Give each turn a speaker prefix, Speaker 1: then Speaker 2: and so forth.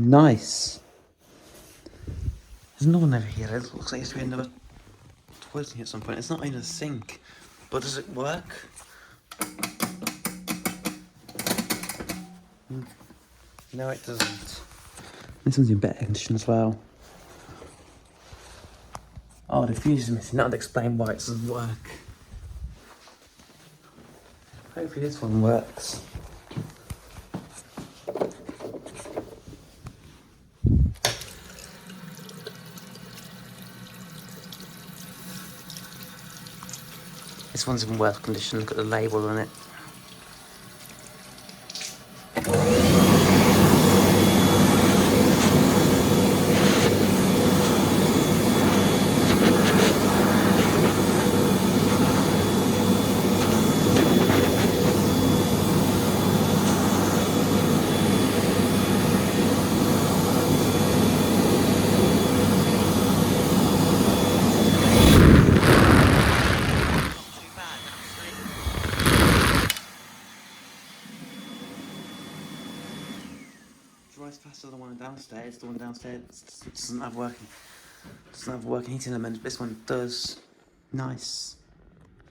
Speaker 1: Nice. There's no one over here. It looks like it's to be another toilet here at some point. It's not in a sink. But does it work? No, it doesn't. This one's in better condition as well. Oh, the fuse is missing. That would explain why it doesn't work. Hopefully this one works. This one's in worse condition. Look at the label on it. Dries faster than the one downstairs. The one downstairs doesn't have working heating element. This one does. Nice.